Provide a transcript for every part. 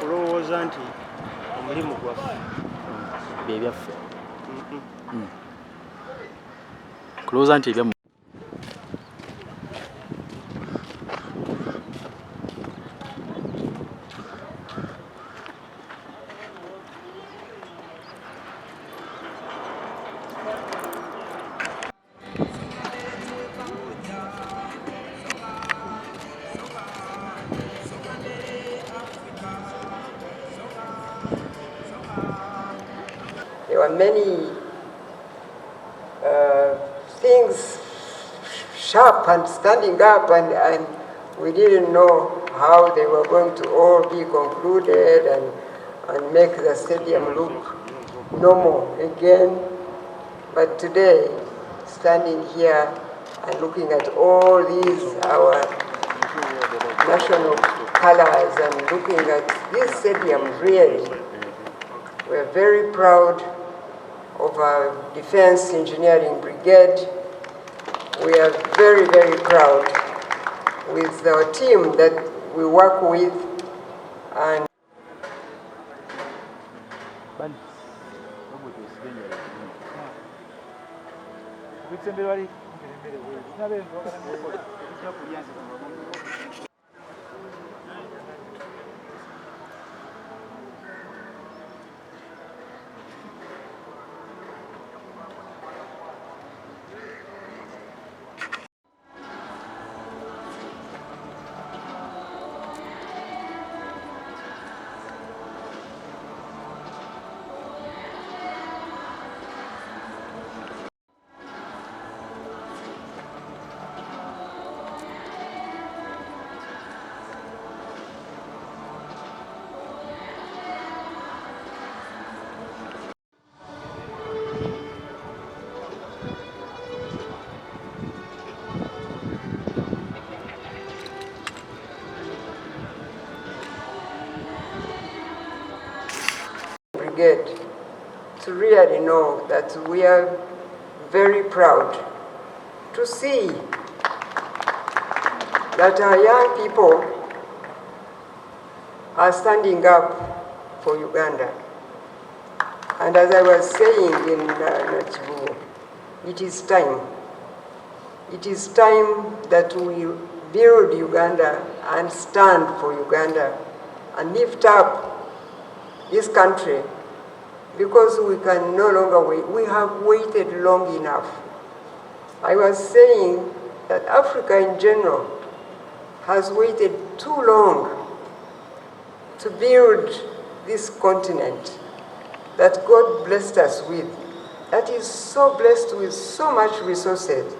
kulowooza nti omulimu gwaffe byebyaffe kulowooza nti ebyammwe. There were many things sharp and standing up, and we didn't know how they were going to all be concluded and make the stadium look normal again. But today, standing here and looking at all these, our national colors, and looking at this stadium, really, we're very proud of our Defense Engineering Brigade. We are very, very proud with our team that we work with, and brigade to really know that we are very proud to see that our young people are standing up for Uganda. And as I was saying in Namboole, it is time. It is time that we build Uganda and stand for Uganda and lift up this country, because we can no longer wait. We have waited long enough. I was saying that Africa in general has waited too long to build this continent that God blessed us with, that is so blessed with so much resources,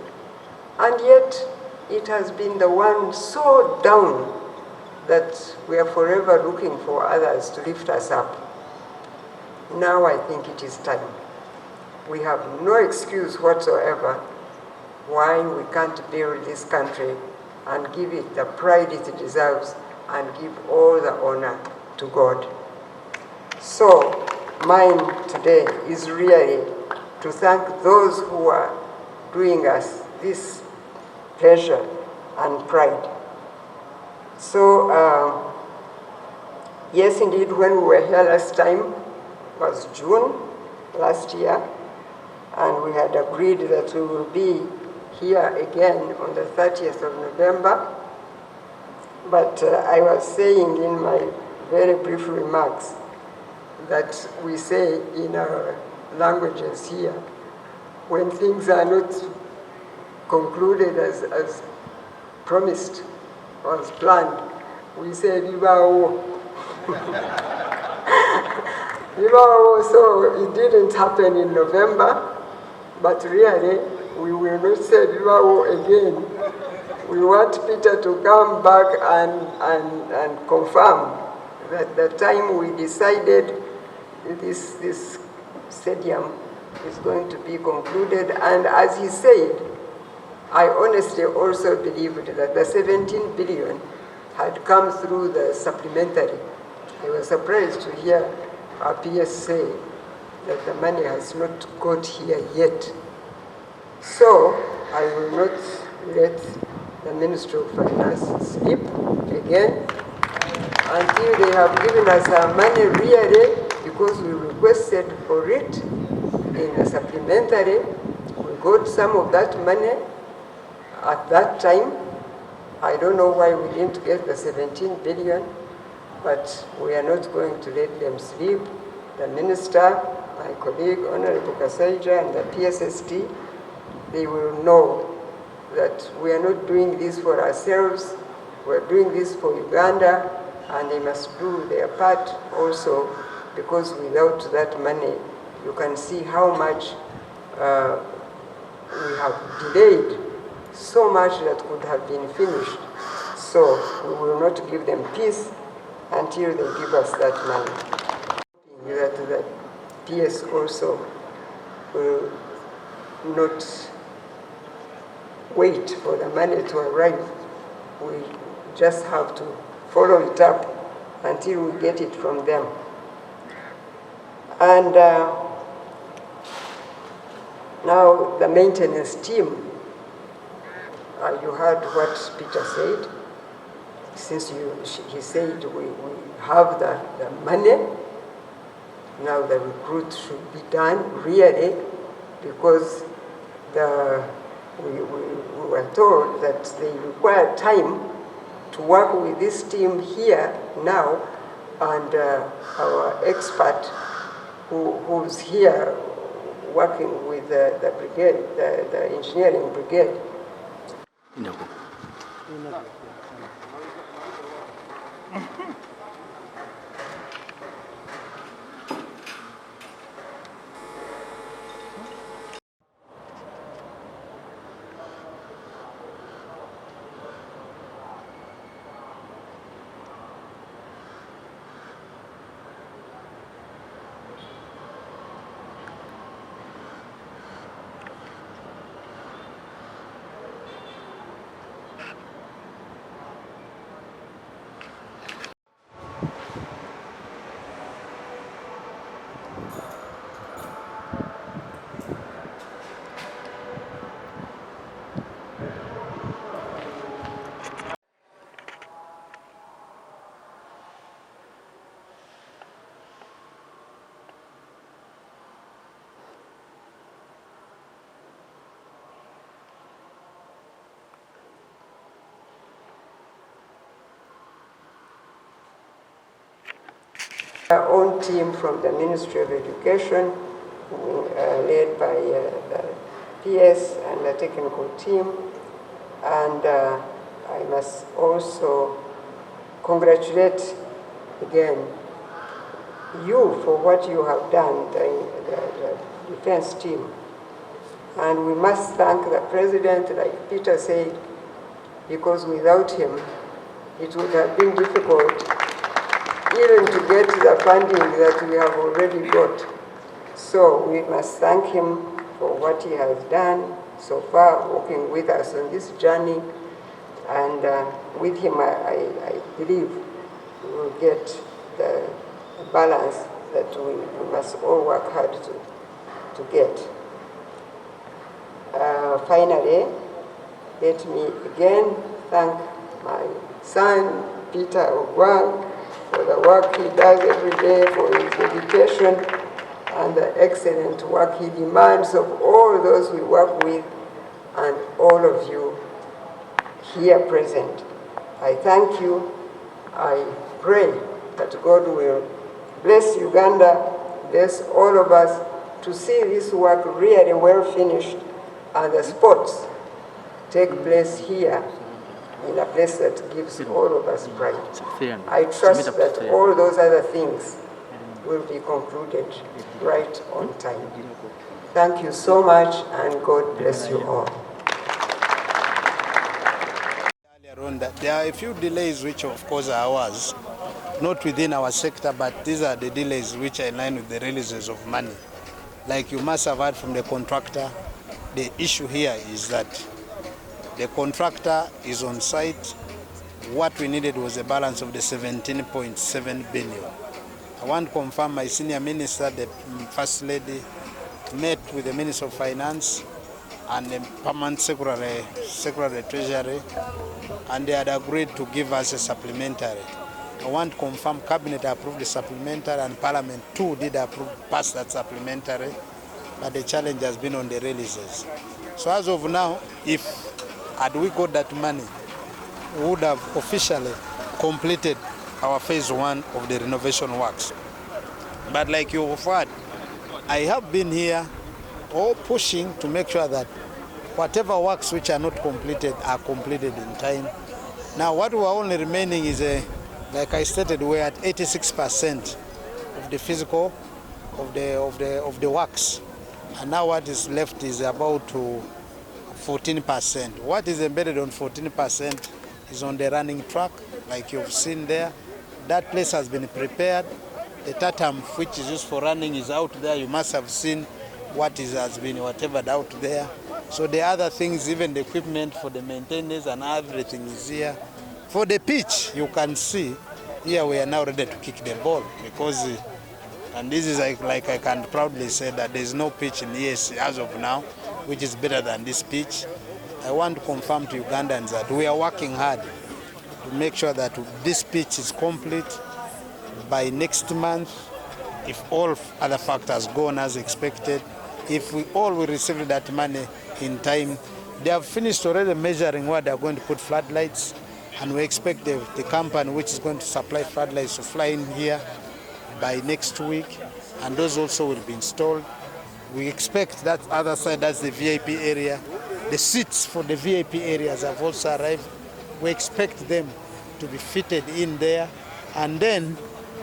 and yet it has been the one so down that we are forever looking for others to lift us up. Now I think it is time. We have no excuse whatsoever why we can't build this country and give it the pride it deserves and give all the honor to God. So mine today is really to thank those who are doing us this pleasure and pride. So yes, indeed, when we were here last time, was June last year, and we had agreed that we will be here again on the 30th of November. But I was saying in my very brief remarks that we say in our languages here, when things are not concluded as promised or as planned, we say Vivao. So it didn't happen in November, but really we will not say Vivao again. We want Peter to come back and confirm that the time we decided this stadium is going to be concluded. And as he said, I honestly also believed that the 17 billion had come through the supplementary. I was surprised to hear our PS say that the money has not got here yet. So I will not let the Ministry of Finance slip again. until they have given us our money really, because we requested for it in a supplementary. We got some of that money at that time. I don't know why we didn't get the 17 billion, but we are not going to let them sleep. The minister, my colleague, Honorable Kasaija, and the PSST, they will know that we are not doing this for ourselves. We're doing this for Uganda, and they must do their part also, because without that money, you can see how much we have delayed, so much that could have been finished. So we will not give them peace until they give us that money. That the PS also will not wait for the money to arrive. We just have to follow it up until we get it from them. And now the maintenance team, you heard what Peter said. Since he said we have the money, now the recruit should be done really, because we were told that they require time to work with this team here now, and our expert who's here working with the brigade, the engineering brigade. Our own team from the Ministry of Education, led by the PS and the technical team. And I must also congratulate again you for what you have done, the defense team. And we must thank the President, like Peter said, because without him, it would have been difficult even to get the funding that we have already got. So we must thank him for what he has done so far, working with us on this journey. And with him, I believe we will get the balance that we must all work hard to get. Finally, let me again thank my son, Peter Ogwang, for the work he does every day, for his dedication, and the excellent work he demands of all those we work with and all of you here present. I thank you. I pray that God will bless Uganda, bless all of us to see this work really well finished and the sports take place here in a place that gives all of us pride. I trust that all those other things will be concluded right on time. Thank you so much, and God bless you all. There are a few delays which of course are ours, not within our sector, but these are the delays which are in line with the releases of money. Like you must have heard from the contractor, the issue here is that the contractor is on site. What we needed was a balance of the 17.7 billion. I want to confirm my senior minister, the First Lady, met with the Minister of Finance and the Permanent Secretary Treasury, and they had agreed to give us a supplementary. I want to confirm Cabinet approved the supplementary and Parliament too did pass that supplementary, but the challenge has been on the releases. So as of now, if had we got that money, we would have officially completed our phase 1 of the renovation works. But like you have heard, I have been here all pushing to make sure that whatever works which are not completed are completed in time. Now what we're only remaining is, like I stated, we're at 86% of the physical of the works. And now what is left is about 14%. What is embedded on 14% is on the running track, like you've seen there. That place has been prepared. The tatam which is used for running is out there. You must have seen what has been whatever out there. So the other things, even the equipment for the maintenance and everything is here. For the pitch, you can see here we are now ready to kick the ball because, and this is like I can proudly say that there is no pitch in EAC as of now, which is better than this pitch. I want to confirm to Ugandans that we are working hard to make sure that this pitch is complete by next month, if all other factors go on as expected. If we all will receive that money in time, they have finished already measuring where they are going to put floodlights, and we expect the company which is going to supply floodlights to fly in here by next week, and those also will be installed. We expect that other side, that's the VIP area. The seats for the VIP areas have also arrived. We expect them to be fitted in there, and then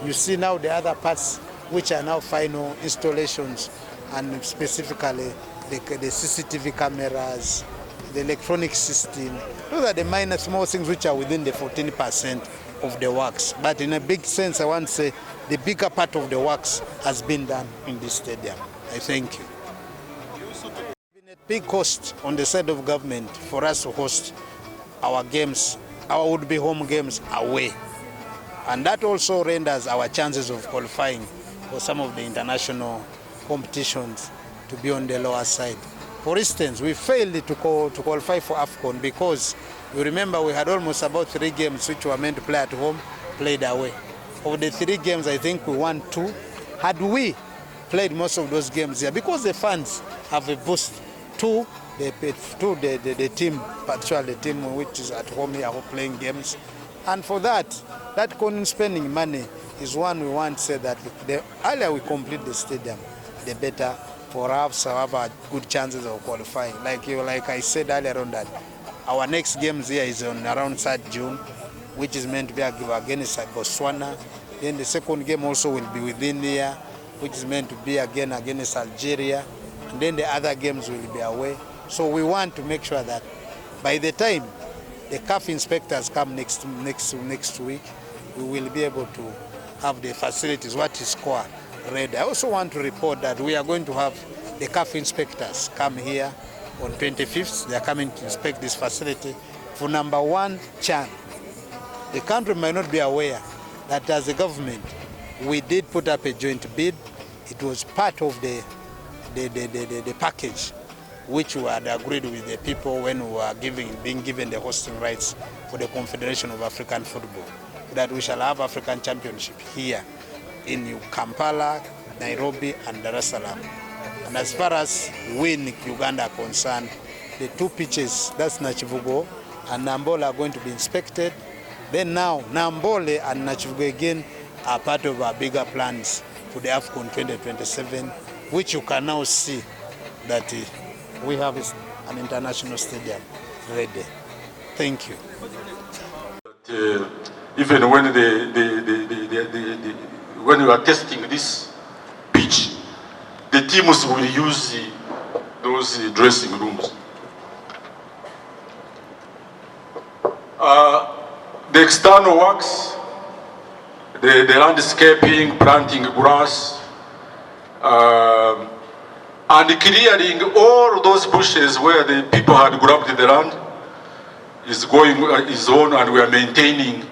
you see now the other parts which are now final installations, and specifically the CCTV cameras, the electronic system. Those are the minor small things which are within the 14% of the works. But in a big sense, I want to say the bigger part of the works has been done in this stadium. I thank you. It's been a big cost on the side of government for us to host our games, our would-be home games away. And that also renders our chances of qualifying for some of the international competitions to be on the lower side. For instance, we failed to qualify for AFCON because you remember we had almost about 3 games which were meant to play at home, played away. Of the 3 games, I think we won 2. Had we played most of those games here, because the fans have a boost to the team, particularly the team which is at home here playing games. And for that spending money is one we want to say that the earlier we complete the stadium, the better for us to have a good chances of qualifying. Like I said earlier on, that our next games here is on around 3rd June, which is meant to be against Botswana. Then the second game also will be within here, which is meant to be again against Algeria. And then the other games will be away. So we want to make sure that by the time the CAF inspectors come next week, we will be able to have the facilities, what is core, ready. I also want to report that we are going to have the CAF inspectors come here on 25th. They are coming to inspect this facility for number 1 CHAN. The country might not be aware that as a government, we did put up a joint bid. It was part of the package which we had agreed with the people when we were being given the hosting rights for the Confederation of African Football, that we shall have African Championship here in Kampala, Nairobi, and Dar es Salaam. And as far as we in Uganda are concerned, the 2 pitches, that's Nachivugo and Namboole, are going to be inspected. Then now, Namboole and Nachivugo again are part of our bigger plans for the AFCON 2027, which you can now see that we have an international stadium ready. Thank you. Even when when you are testing this pitch, the teams will use those dressing rooms. The external works, the landscaping, planting grass, and clearing all those bushes where the people had grabbed the land is on, and we are maintaining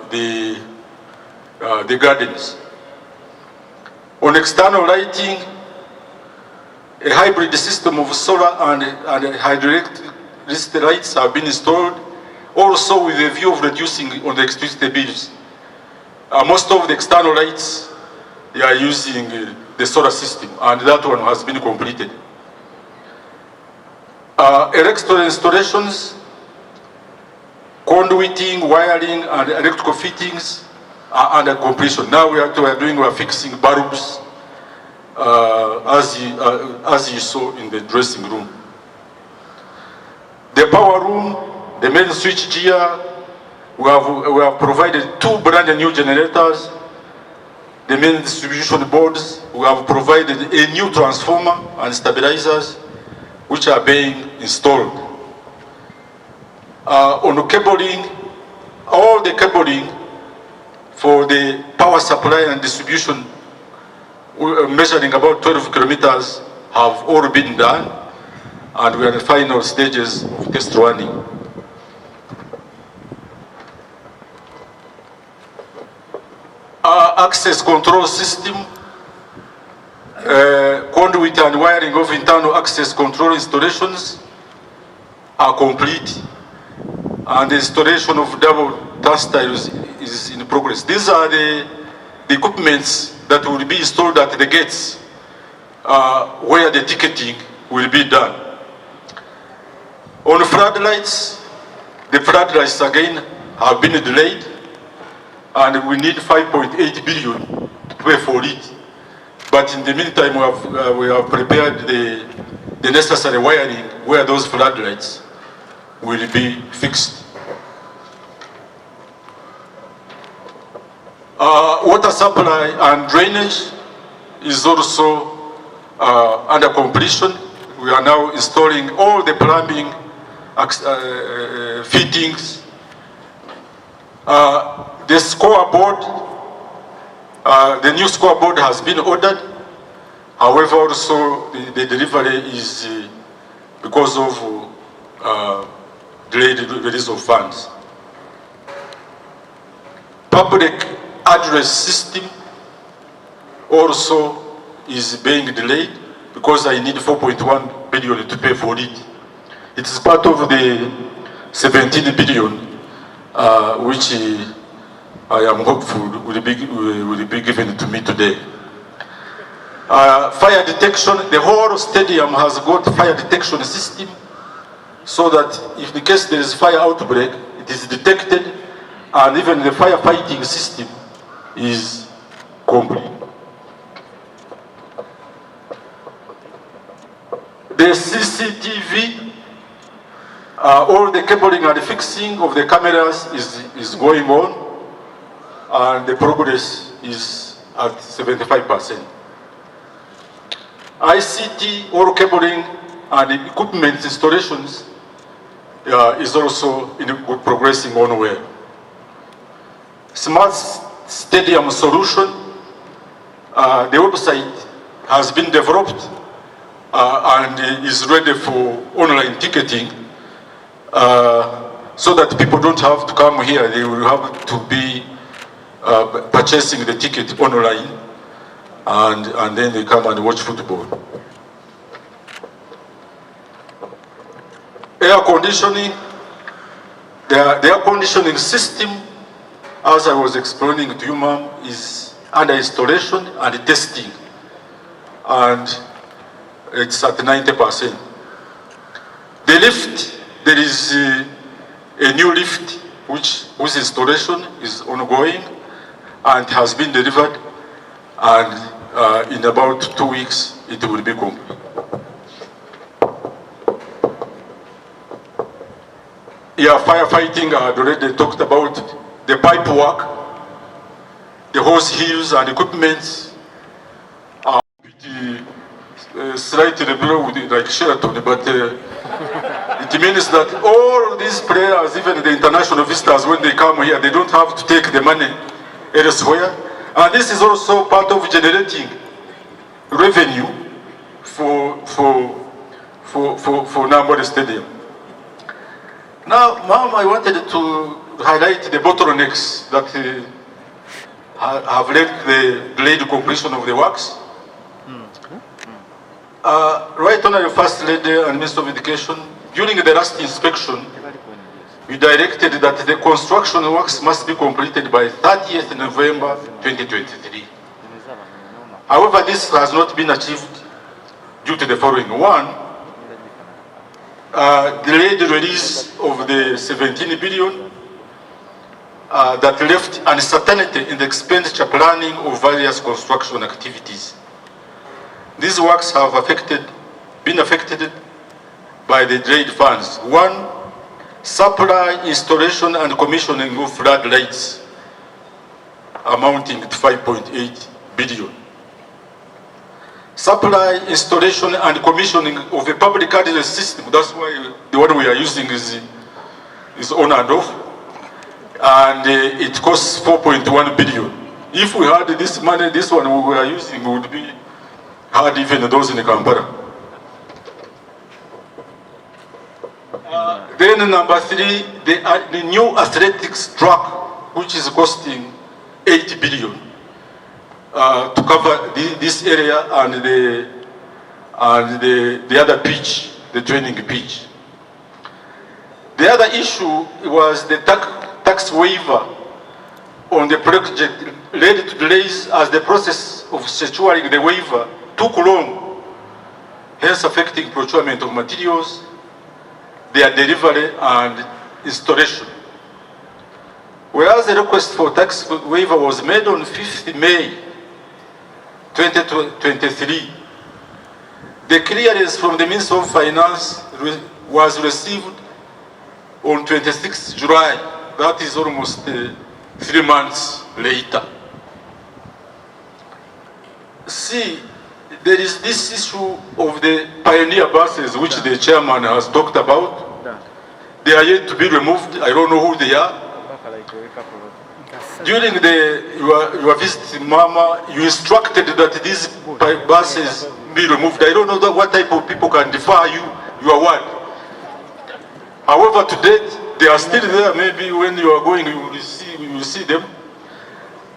the gardens. On external lighting, a hybrid system of solar and hydroelectric lights have been installed also with a view of reducing on the electricity bills. Most of the external lights, they are using the solar system, and that one has been completed. Electrical installations, conduiting, wiring, and electrical fittings are under completion. Now we are fixing bulbs, as you saw in the dressing room. The power room, the main switch gear, we have provided 2 brand new generators. The main distribution boards, we have provided a new transformer and stabilizers, which are being installed. On the cabling, all the cabling for the power supply and distribution, measuring about 12 kilometers, have all been done, and we are in the final stages of test running. Our access control system, conduit and wiring of internal access control installations are complete, and the installation of double turnstiles is in progress. These are the equipments that will be installed at the gates where the ticketing will be done. On floodlights, the floodlights again have been delayed, and we need 5.8 billion to pay for it. But in the meantime, we have prepared the necessary wiring where those floodlights will be fixed. Water supply and drainage is also under completion. We are now installing all the plumbing fittings. The scoreboard, the new scoreboard has been ordered. However, also the delivery is because of delayed release of funds. Public address system also is being delayed because I need 4.1 billion to pay for it. It is part of the 17 billion which I am hopeful will be given to me today. Fire detection, the whole stadium has got fire detection system, so that if in case there is fire outbreak, it is detected, and even the firefighting system is complete. The CCTV, all the cabling and the fixing of the cameras is going on, and the progress is at 75%. ICT, all cabling and equipment installations is also progressing on well. Smart Stadium Solution, the website has been developed and is ready for online ticketing, so that people don't have to come here. They will have to be purchasing the ticket online, and then they come and watch football. Air conditioning, the air conditioning system, as I was explaining to you, ma'am, is under installation and testing, and it's at 90%. The lift, there is a new lift whose installation is ongoing and has been delivered, and in about 2 weeks it will be complete. Yeah, firefighting, I already talked about the pipe work, the hose heels and equipment are slightly below like Sheraton, but it means that all these players, even the international visitors, when they come here, they don't have to take the money elsewhere. And this is also part of generating revenue for Namboole Stadium. Now, ma'am, I wanted to highlight the bottlenecks that have led the delayed completion of the works. Right Honourable First Lady and Minister of Education, during the last inspection, we directed that the construction works must be completed by 30th November 2023. However, this has not been achieved due to the following. One, delayed release of the 17 billion that left uncertainty in the expenditure planning of various construction activities. These works have been affected by the delayed funds. One, supply, installation and commissioning of floodlights amounting to 5.8 billion. Supply, installation and commissioning of a public address system, that's why the one we are using is on and off, and it costs 4.1 billion. If we had this money, this one we are using would be hard even those in Kampala. Then number three, the new athletics track, which is costing 8 billion. To cover this area and the other pitch, the training pitch. The other issue was the tax waiver on the project led to delays as the process of securing the waiver took long, hence affecting procurement of materials, their delivery and installation. Whereas the request for tax waiver was made on 5th May 2023, the clearance from the Minister of Finance was received on 26th July. That is almost 3 months later. See, there is this issue of the pioneer buses, which the chairman has talked about. They are yet to be removed. I don't know who they are. During your visit, Mama, you instructed that these buses be removed. I don't know what type of people can defy your word. However, to date, they are still there. Maybe when you are going, you will see them.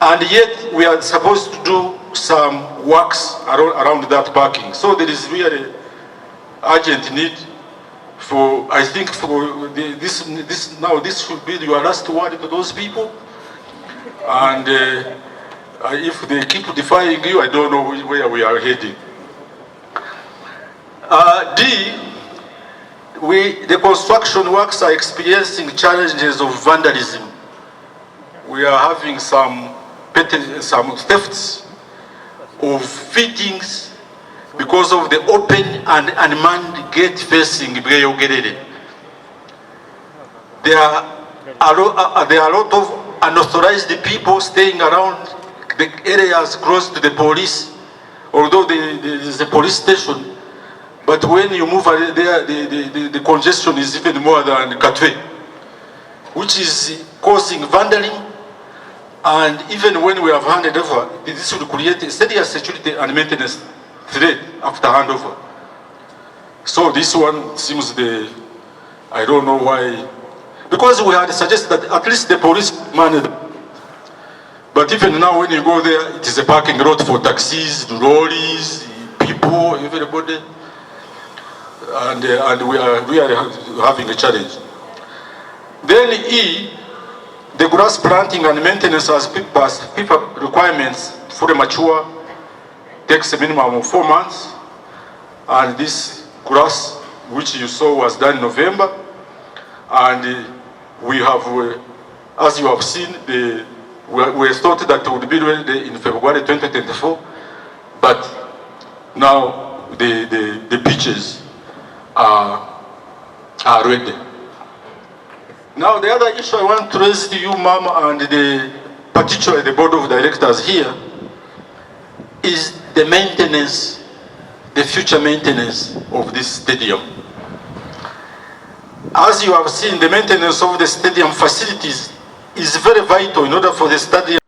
And yet, we are supposed to do some works around that parking. So there is really urgent need for, I think, for this should be your last word to those people. And if they keep defying you, I don't know where we are heading. The construction works are experiencing challenges of vandalism. We are having some thefts of fittings because of the open and unmanned gate facing Bweyogerere. There are a lot of unauthorized people staying around the areas close to the police, although there is a police station, but when you move there, the congestion is even more than Katwe, which is causing vandalism, and even when we have handed over, this will create a serious security and maintenance threat after handover. So this one seems I don't know why. Because we had suggested that at least the police managed. But even now when you go there, it is a parking lot for taxis, lorries, people, everybody. And we are having a challenge. Then E, the grass planting and maintenance as people requirements fully mature takes a minimum of 4 months. And this grass, which you saw, was done in November. And we have, as you have seen, we thought that it would be ready in February 2024, but now the pitches are ready. Now the other issue I want to raise to you, Mama, and particularly the board of directors here, is the maintenance, the future maintenance of this stadium. As you have seen, the maintenance of the stadium facilities is very vital in order for the stadium